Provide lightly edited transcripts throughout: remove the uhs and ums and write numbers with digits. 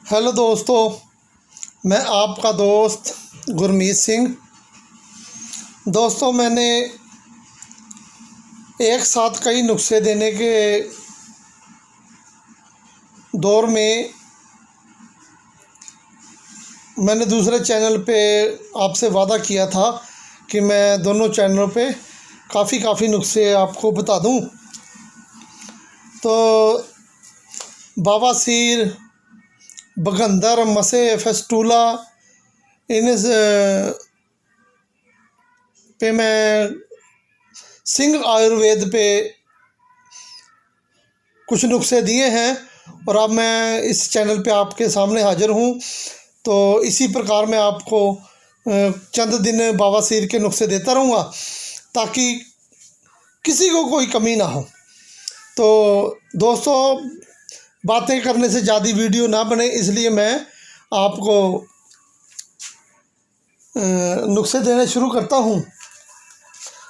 Hello दोस्तों, मैं आपका दोस्त गुरमीत सिंह। दोस्तों, मैंने एक साथ कई नुस्खे देने के दौर में मैंने दूसरे चैनल पे आपसे वादा किया था कि मैं दोनों चैनलों पे काफ़ी नुस्खे आपको बता दूं। तो बवासीर, बगंदर, मसे, फेस्टूला, इन पे मैं सिंह आयुर्वेद पे कुछ नुस्खे दिए हैं और अब मैं इस चैनल पे आपके सामने हाज़िर हूँ। तो इसी प्रकार मैं आपको चंद दिन बवासीर के नुस्खे देता रहूँगा ताकि किसी को कोई कमी ना हो। तो दोस्तों, बातें करने से ज़्यादा वीडियो ना बने, इसलिए मैं आपको नुस्खे देने शुरू करता हूँ।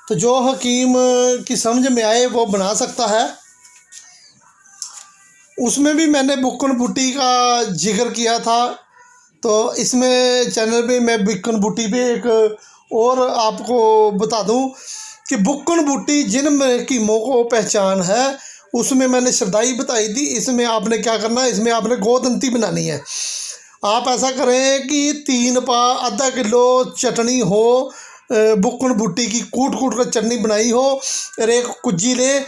तो जो हकीम की समझ में आए वो बना सकता है। उसमें भी मैंने बुक्कन बूटी का जिक्र किया था, तो इसमें चैनल पे मैं बुक्कन बूटी पे एक और आपको बता दूं कि बुक्कन बूटी जिन हकीमों को पहचान है उसमें मैंने श्रदाई बताई थी। इसमें आपने क्या करना है, इसमें आपने गोदंती बनानी है। आप ऐसा करें कि 3 पा आधा किलो चटनी हो, बुक्कन बूटी की कूट कर चटनी बनाई हो, और एक कुज्जी ले,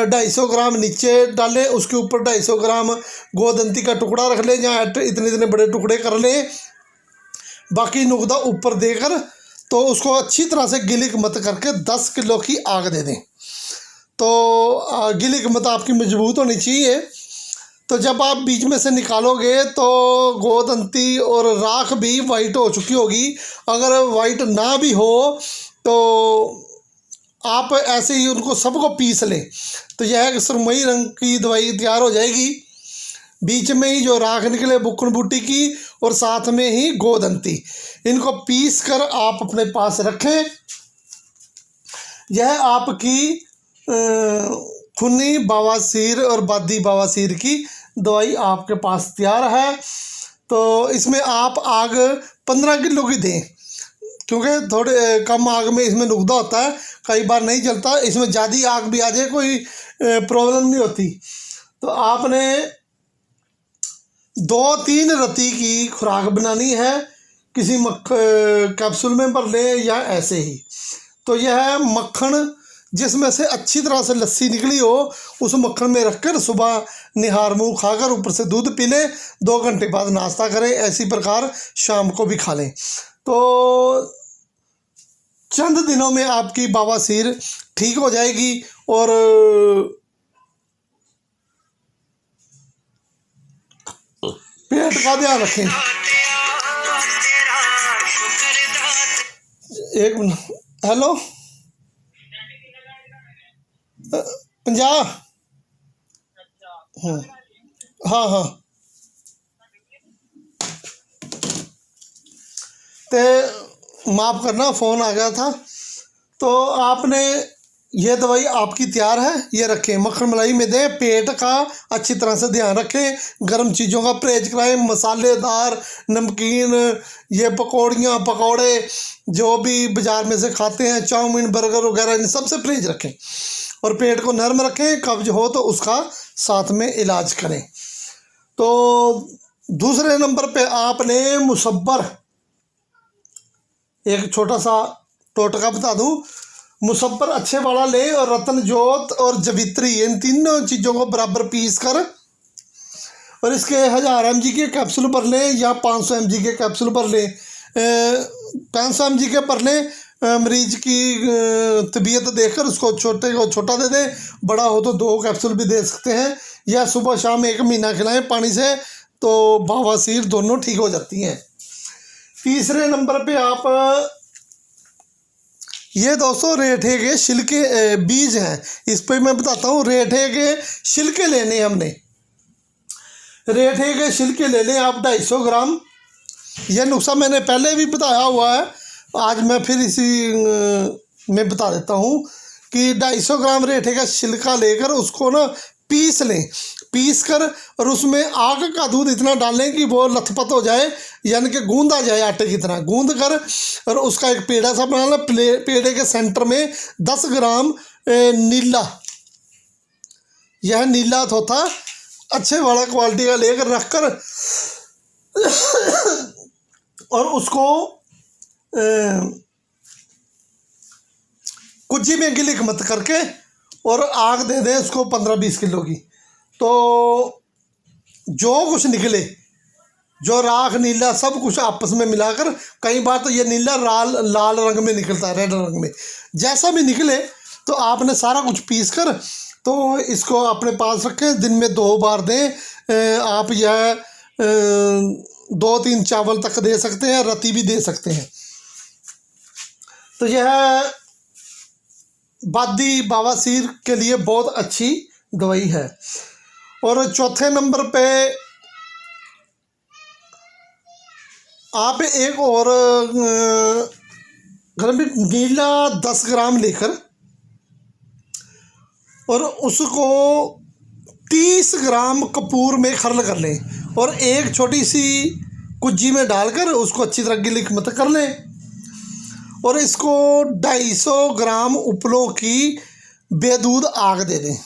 250 ग्राम नीचे डालें, उसके ऊपर 250 ग्राम गोदंती का टुकड़ा रख लें या इतने बड़े टुकड़े कर लें, बाकी नुकदा ऊपर देकर तो उसको अच्छी तरह से गिलिक मत करके 10 किलो की आग दे दें। तो गिलिक मत आपकी मजबूत होनी चाहिए। तो जब आप बीच में से निकालोगे तो गोदंती और राख भी वाइट हो चुकी होगी। अगर वाइट ना भी हो तो आप ऐसे ही उनको सबको पीस लें, तो यह सुरमई रंग की दवाई तैयार हो जाएगी। बीच में ही जो राख निकले बुक्कन बूटी की और साथ में ही गोदंती, इनको पीस कर आप अपने पास रखें। यह आपकी खूनी बवासीर और बादी बवासीर की दवाई आपके पास तैयार है। तो इसमें आप आग 15 किलो की दें, क्योंकि थोड़े कम आग में इसमें नुकदा होता है, कई बार नहीं जलता। इसमें ज़्यादा आग भी आ जाए कोई प्रॉब्लम नहीं होती। तो आपने 2-3 रत्ती की खुराक बनानी है, किसी कैप्सूल में भर लें या ऐसे ही। तो यह मक्खन जिसमें से अच्छी तरह से लस्सी निकली हो, उस मक्खन में रखकर सुबह निहार मुँह खाकर ऊपर से दूध पी लें, 2 घंटे बाद नाश्ता करें, ऐसी प्रकार शाम को भी खा लें। तो चंद दिनों में आपकी बवासीर ठीक हो जाएगी। और पेट का ध्यान रखें। एक मिनट, हेलो, 50। हाँ, तो माफ़ करना, फ़ोन आ गया था। तो आपने ये दवाई आपकी तैयार है, ये रखें, मक्खन मलाई में दें। पेट का अच्छी तरह से ध्यान रखें, गर्म चीज़ों का परहेज कराएं, मसालेदार, नमकीन, ये पकौड़ियाँ, पकौड़े जो भी बाज़ार में से खाते हैं, चाउमीन, बर्गर वगैरह, इन सब से परहेज रखें और पेट को नरम रखें। कब्ज हो तो उसका साथ में इलाज करें। तो दूसरे नंबर पे आपने मुसब्बर, एक छोटा सा टोटका बता दूं, मुसब्बर अच्छे वाला ले और रतन जोत और जवित्री, इन तीनों चीज़ों को बराबर पीस कर और इसके 1000 mg के कैप्सूल भर लें या 500 mg के कैप्सूल भर लें। 500 mg के भर लें। मरीज की तबीयत देखकर उसको छोटे को छोटा दे दें, बड़ा हो तो 2 कैप्सूल भी दे सकते हैं, या सुबह शाम 1 महीना खिलाएं पानी से, तो बवासीर दोनों ठीक हो जाती हैं। तीसरे नंबर पे आप ये दोस्तों रेठे के छिलके बीज हैं, इस पर मैं बताता हूँ। रेठे के छिलके लेने, हमने रेठे के छिलके ले लें आप 250 ग्राम। यह नुस्खा मैंने पहले भी बताया हुआ है, आज मैं फिर इसी में बता देता हूँ कि 250 ग्राम रेठे का छिलका लेकर उसको ना पीस लें, पीस कर और उसमें आग का दूध इतना डालें कि वो लथपथ हो जाए, यानी कि गूंदा जाए, आटे की तरह गूंद कर, और उसका एक पेड़ा सा बना लें। पेड़े के सेंटर में 10 ग्राम नीला, यह नीला थोथा अच्छे वाला क्वालिटी का लेकर रख कर और उसको कुज्जी में गिलिक मत करके और आग दे दें उसको 15-20 किलो की। तो जो कुछ निकले, जो राख नीला सब कुछ आपस में मिलाकर, कई बार तो ये नीला लाल रंग में निकलता है, रेड रंग में, जैसा भी निकले तो आपने सारा कुछ पीस कर तो इसको अपने पास रखें। दिन में 2 बार दें। आप यह 2-3 चावल तक दे सकते हैं, रति भी दे सकते हैं। तो यह बादी बवासीर के लिए बहुत अच्छी दवाई है। और चौथे नंबर पे आप एक और घर में नीला 10 ग्राम लेकर और उसको 30 ग्राम कपूर में खरल कर लें और एक छोटी सी कुज्जी में डालकर उसको अच्छी तरह गिलिक मत कर लें। और इसको 250 ग्राम उपलों की बेदूध आग दे दें।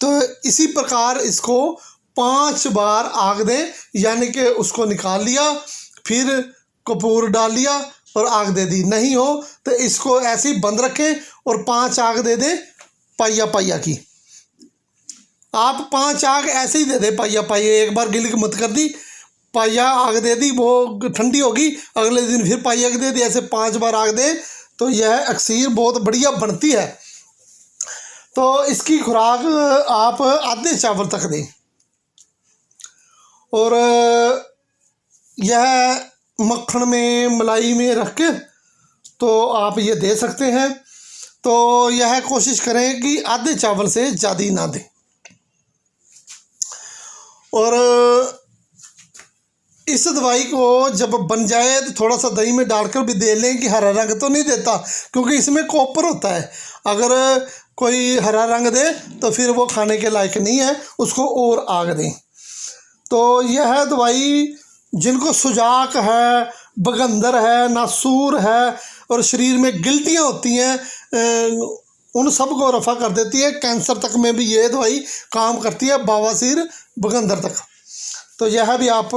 तो इसी प्रकार इसको 5 बार आग दें, यानी कि उसको निकाल लिया, फिर कपूर डाल लिया और आग दे दी। नहीं हो तो इसको ऐसे ही बंद रखें और 5 आग दे दें पाइया की। आप 5 आग ऐसे ही दे दें पाइया, एक बार गिलिक मत कर दी, पाइया आग दे दी, वो ठंडी होगी, अगले दिन फिर पाइया दे दी, ऐसे 5 बार आग दे तो यह अक्सीर बहुत बढ़िया बनती है। तो इसकी खुराक आप आधे चावल तक दें। और यह मक्खन में, मलाई में रख के तो आप ये दे सकते हैं। तो यह कोशिश करें कि आधे चावल से ज़्यादा ना दें। और इस दवाई को जब बन जाए तो थोड़ा सा दही में डालकर भी दे लें कि हरा रंग तो नहीं देता, क्योंकि इसमें कॉपर होता है। अगर कोई हरा रंग दे तो फिर वो खाने के लायक नहीं है, उसको और आग दें। तो यह दवाई जिनको सुजाक है, बगंदर है, नासूर है और शरीर में गिल्टियाँ होती हैं, उन सब को रफ़ा कर देती है। कैंसर तक में भी ये दवाई काम करती है, बवासीर, बगंदर तक। तो यह भी आप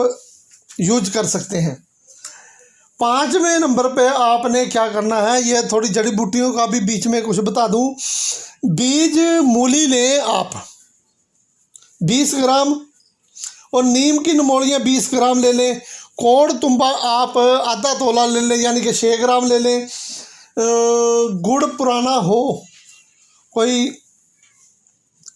यूज कर सकते हैं। 5वें नंबर पे आपने क्या करना है, ये थोड़ी जड़ी बूटियों का भी बीच में कुछ बता दूं। बीज मूली लें आप 20 ग्राम और नीम की नमोलियाँ 20 ग्राम ले लें। कोड़ तुम्बा आप आधा तोला ले लें, यानी कि 6 ग्राम ले लें। गुड़ पुराना हो, कोई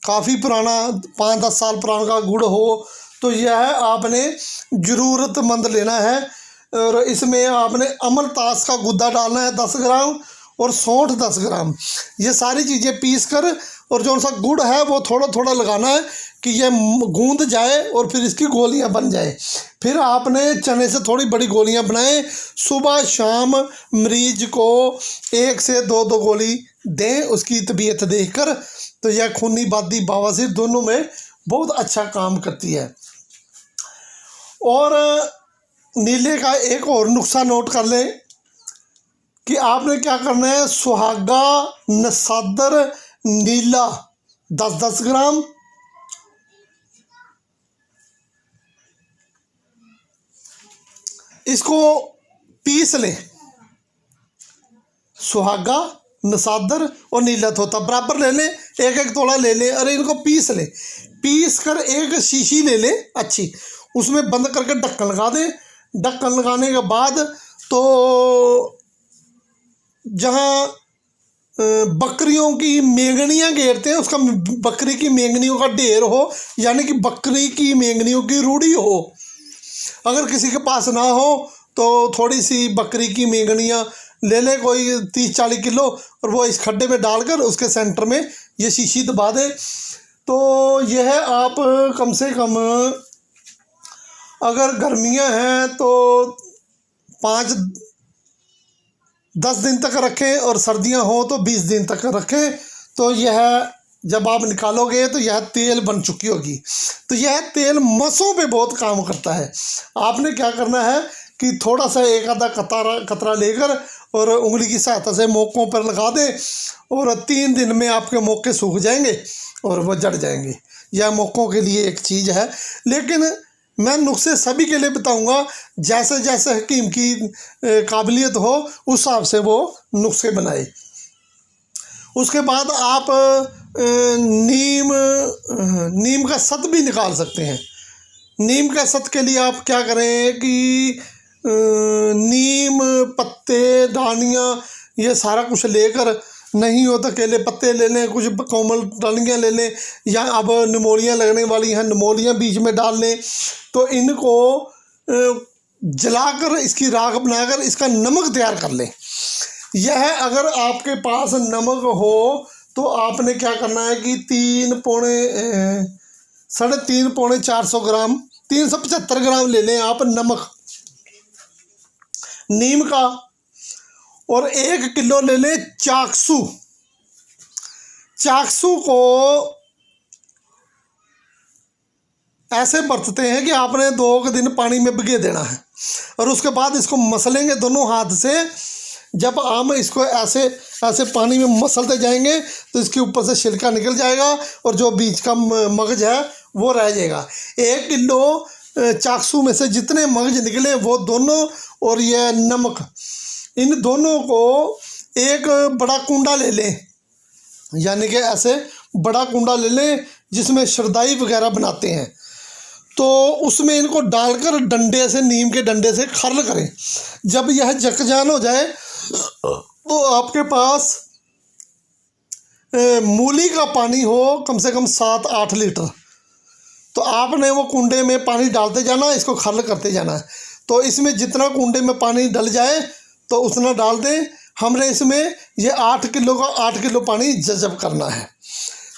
काफ़ी पुराना 5-10 साल पुराना का गुड़ हो तो यह आपने ज़रूरतमंद लेना है। और इसमें आपने अमलतास का गुद्दा डालना है 10 ग्राम और सौंठ 10 ग्राम। ये सारी चीज़ें पीस कर और जो सा गुड़ है वो थोड़ा थोड़ा लगाना है कि ये गूंद जाए और फिर इसकी गोलियां बन जाए। फिर आपने चने से थोड़ी बड़ी गोलियां बनाएं। सुबह शाम मरीज को 1 से 2 गोली दें उसकी तबीयत देखकर। तो यह खूनी बादी बवासीर दोनों में बहुत अच्छा काम करती है। और नीले का एक और नुस्खा नोट कर लें कि आपने क्या करना है। सुहागा नसादर नीला 10-10 ग्राम, इसको पीस लें। सुहागा, नसादर और नीला थोता बराबर ले लें, 1-1 तोला ले लें और इनको पीस लें। पीस कर एक शीशी ले लें अच्छी, उसमें बंद करके ढक्कन लगा दें। ढक्कन लगाने के बाद तो जहाँ बकरियों की मेंगनियाँ घेरते हैं उसका, बकरी की मेंगनियों का ढेर हो, यानी कि बकरी की मेंगनियों की रूढ़ी हो। अगर किसी के पास ना हो तो थोड़ी सी बकरी की मेंगनियाँ ले ले, कोई 30-40 किलो, और वो इस खड्डे में डालकर उसके सेंटर में ये शीशी दबा दें। तो यह आप कम से कम, अगर गर्मियां हैं तो 5-10 दिन तक रखें और सर्दियां हो तो 20 दिन तक रखें। तो यह जब आप निकालोगे तो यह तेल बन चुकी होगी। तो यह तेल मसों पे बहुत काम करता है। आपने क्या करना है कि थोड़ा सा एक आधा कतरा लेकर और उंगली की सहायता से मोकों पर लगा दें और 3 दिन में आपके मोके सूख जाएंगे और वो जड़ जाएंगे। यह मोकों के लिए एक चीज़ है, लेकिन मैं नुस्खे सभी के लिए बताऊंगा। जैसे जैसे हकीम की काबिलियत हो उस हिसाब से वो नुस्खे बनाए। उसके बाद आप नीम का सत भी निकाल सकते हैं। नीम का सत के लिए आप क्या करें कि नीम पत्ते डालियाँ ये सारा कुछ लेकर, नहीं हो तो केले पत्ते ले लें, कुछ कोमल डालियाँ ले लें, या अब निमोलियाँ लगने वाली हैं निमोलियाँ बीच में डाल लें। तो इनको जलाकर इसकी राख बनाकर इसका नमक तैयार कर लें। यह अगर आपके पास नमक हो तो आपने क्या करना है कि 3.5 पौने 400 ग्राम 375 ग्राम ले लें आप नमक नीम का, और 1 किलो ले लें चाकसू। चाकसू को ऐसे बरतते हैं कि आपने 2 दिन पानी में भिगो देना है और उसके बाद इसको मसलेंगे दोनों हाथ से। जब हम इसको ऐसे ऐसे पानी में मसलते जाएंगे तो इसके ऊपर से छिलका निकल जाएगा और जो बीच का मगज है वो रह जाएगा। 1 किलो चाकसू में से जितने मगज निकले वो दोनों और ये नमक, इन दोनों को एक बड़ा कुंडा ले लें, यानी कि ऐसे बड़ा कुंडा ले लें जिसमें शरदाई वगैरह बनाते हैं। तो उसमें इनको डालकर डंडे से, नीम के डंडे से खर्ल करें। जब यह जकजान हो जाए तो आपके पास मूली का पानी हो कम से कम 7-8 लीटर, तो आपने वो कुंडे में पानी डालते जाना, इसको खर्ल करते जाना है। तो इसमें जितना कुंडे में पानी डल जाए तो उतना डाल दें। हमने इसमें ये 8 किलो पानी जज़ब करना है।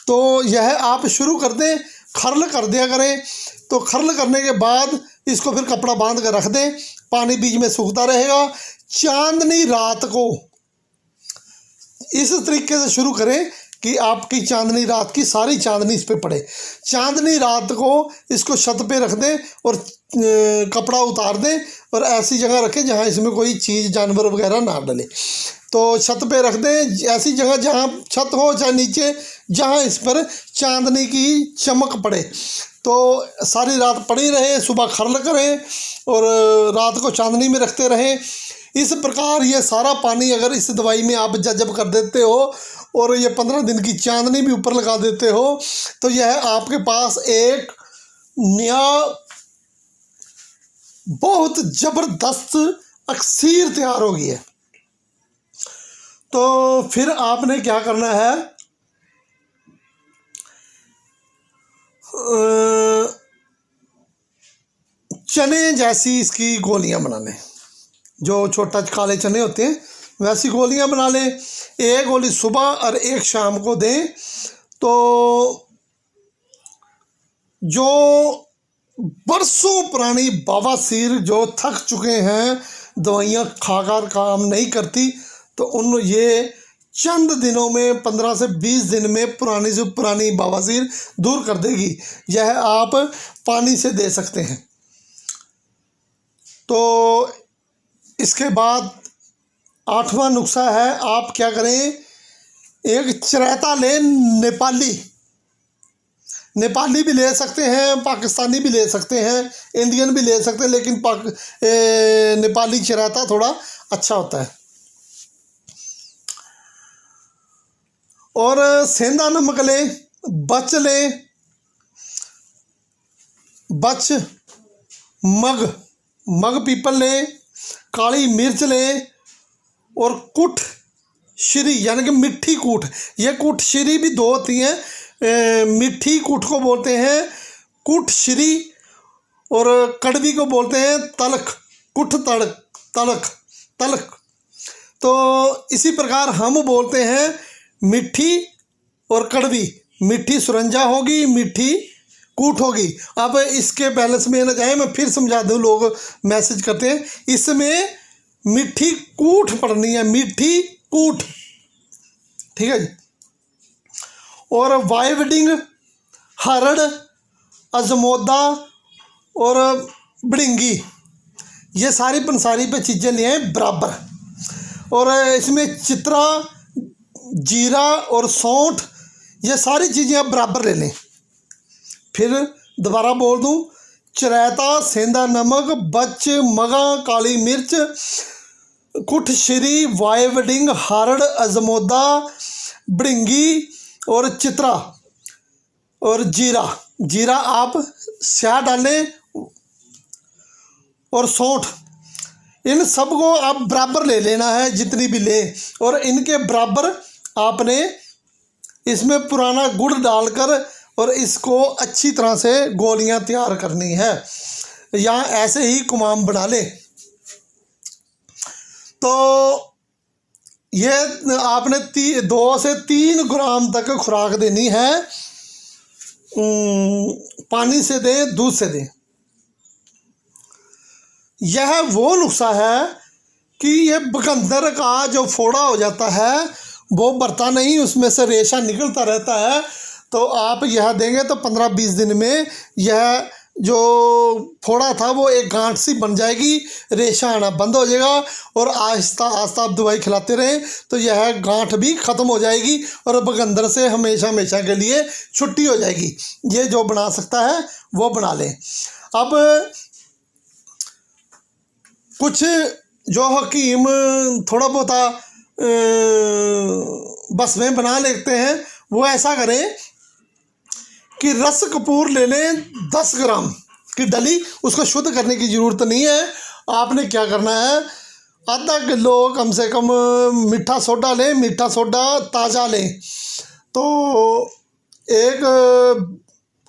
तो यह आप शुरू कर दें, खर्ल कर दिया करें। तो खर्ल करने के बाद इसको फिर कपड़ा बांध कर रख दें, पानी बीच में सूखता रहेगा। चांदनी रात को इस तरीके से शुरू करें कि आपकी चांदनी रात की सारी चांदनी इस पे पड़े। चांदनी रात को इसको छत पे रख दें और कपड़ा उतार दें और ऐसी जगह रखें जहां इसमें कोई चीज़ जानवर वगैरह ना डले। तो छत पे रख दें, ऐसी जगह जहां छत हो चाहे नीचे, जहां इस पर चांदनी की चमक पड़े। तो सारी रात पड़ी रहे, सुबह खर्ल करें और रात को चांदनी में रखते रहें। इस प्रकार ये सारा पानी अगर इस दवाई में आप जज़ब कर देते हो और ये 15 दिन की चांदनी भी ऊपर लगा देते हो तो यह आपके पास एक नया बहुत ज़बरदस्त अक्सीर तैयार हो गई है। तो फिर आपने क्या करना है, चने जैसी इसकी गोलियां बना लें। जो छोटा काले चने होते हैं वैसी गोलियां बना लें। 1 गोली सुबह और 1 शाम को दें। तो जो बरसों पुरानी बवासीर जो थक चुके हैं, दवाइयाँ खाकर काम नहीं करती, तो उन ये चंद दिनों में 15 से 20 दिन में पुरानी से पुरानी बवासीर दूर कर देगी। यह आप पानी से दे सकते हैं। तो इसके बाद 8वां नुस्खा है, आप क्या करें, एक चरैता लें, नेपाली भी ले सकते हैं, पाकिस्तानी भी ले सकते हैं, इंडियन भी ले सकते हैं, लेकिन नेपाली चरैता थोड़ा अच्छा होता है। और सेंधा नमक लें, बच लें, बच मग पीपल लें, काली मिर्च लें और कुट श्री यानी कि मिट्ठी कूट। ये कुट श्री भी 2 होती हैं। मिट्ठी कूट को बोलते हैं कुट श्री और कड़वी को बोलते हैं तलख, कुट तलख। तो इसी प्रकार हम बोलते हैं मिट्ठी और कड़वी। मिट्ठी सुरंजा होगी, मिट्ठी कूट होगी। अब इसके बैलेंस में ना जाए, मैं फिर समझा दूँ, लोग मैसेज करते हैं। इसमें मिट्ठी कूट पड़नी है, मिट्ठी कूट, ठीक है जी। और वाइवडिंग, हरड़, अजमोदा और बड़िंगी, ये सारी पंसारी पे चीज़ें ले आए बराबर। और इसमें चित्रा, जीरा और सौंठ, ये सारी चीज़ें आप बराबर ले लें। फिर दोबारा बोल दूं, चरैता, सेंधा नमक, बच, मगा, काली मिर्च, कुठश्री, वाइवडिंग, हरड़, अजमोदा, बड़िंगी और चित्रा और जीरा आप स्याह डालें और सौंठ, इन सब को आप बराबर ले लेना है जितनी भी ले। और इनके बराबर आपने इसमें पुराना गुड़ डालकर और इसको अच्छी तरह से गोलियां तैयार करनी है, या ऐसे ही कुमाम बना ले। तो ये आपने 2 से 3 ग्राम तक खुराक देनी है। पानी से दें, दूध से दें। यह वो नुस्खा है कि ये बकंदर का जो फोड़ा हो जाता है वो बढ़ता नहीं, उसमें से रेशा निकलता रहता है। तो आप यह देंगे तो 15-20 दिन में यह जो फोड़ा था वो एक गांठ सी बन जाएगी, रेशा आना बंद हो जाएगा। और आहिस्ता आहिस्ता आप दवाई खिलाते रहें तो यह गांठ भी ख़त्म हो जाएगी और बकंदर से हमेशा हमेशा के लिए छुट्टी हो जाएगी। ये जो बना सकता है वो बना लें। अब कुछ जो हकीम थोड़ा बहुत बस में बना लेते हैं, वो ऐसा करें कि रस कपूर ले लें 10 ग्राम की डली। उसको शुद्ध करने की ज़रूरत नहीं है। आपने क्या करना है, आधा किलो कम से कम मीठा सोडा लें, मीठा सोडा ताज़ा लें। तो एक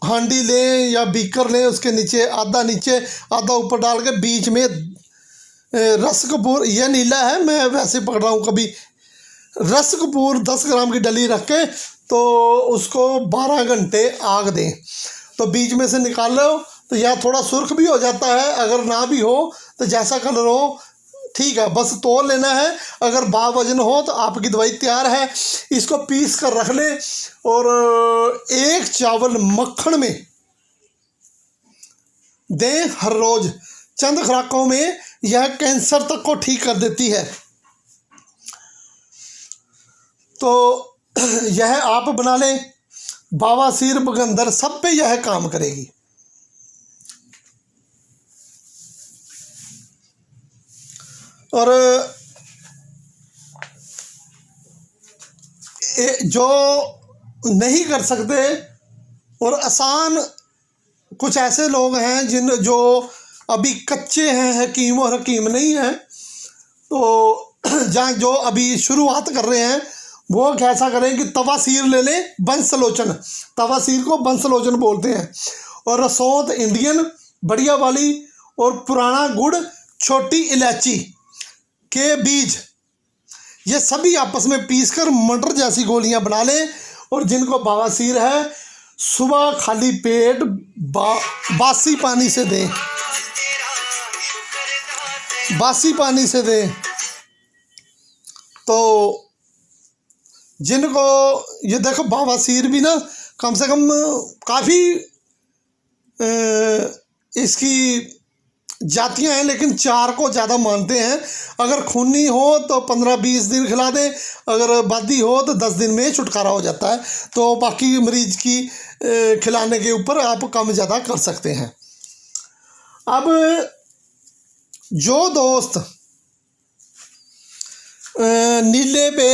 हांडी लें या बीकर लें, उसके नीचे आधा ऊपर डाल के बीच में रस कपूर, यह नीला है, मैं वैसे पकड़ रहा हूँ कभी, रस कपूर 10 ग्राम की डली रख के तो उसको 12 घंटे आग दें। तो बीच में से निकाल लो तो यह थोड़ा सुर्ख भी हो जाता है, अगर ना भी हो तो जैसा कलर हो ठीक है, बस तोल लेना है। अगर वजन हो तो आपकी दवाई तैयार है। इसको पीस कर रख लें और 1 चावल मक्खन में दें हर रोज़। चंद खुराकों में यह कैंसर तक को ठीक कर देती है। तो यह आप बना लें, बवासीर, बकंदर सब पे यह काम करेगी। और जो नहीं कर सकते और आसान, कुछ ऐसे लोग हैं जो अभी कच्चे हैं, हकीम और हकीम नहीं हैं, तो जहाँ जो अभी शुरुआत कर रहे हैं वो कैसा करें कि तवासीर ले लें, बंसलोचन, तवासीर को बंसलोचन बोलते हैं। और रसौंत इंडियन बढ़िया वाली और पुराना गुड़, छोटी इलायची के बीज, ये सभी आपस में पीसकर मटर जैसी गोलियां बना लें। और जिनको बवासीर है सुबह खाली पेट बासी पानी से दें, बासी पानी से दें। तो जिनको ये देखो बवासीर भी ना कम से कम काफ़ी इसकी जातियां हैं, लेकिन 4 को ज़्यादा मानते हैं। अगर खूनी हो तो 15-20 दिन खिला दें, अगर बादी हो तो 10 दिन में छुटकारा हो जाता है। तो बाकी मरीज की खिलाने के ऊपर आप कम ज़्यादा कर सकते हैं। अब जो दोस्त नीले पे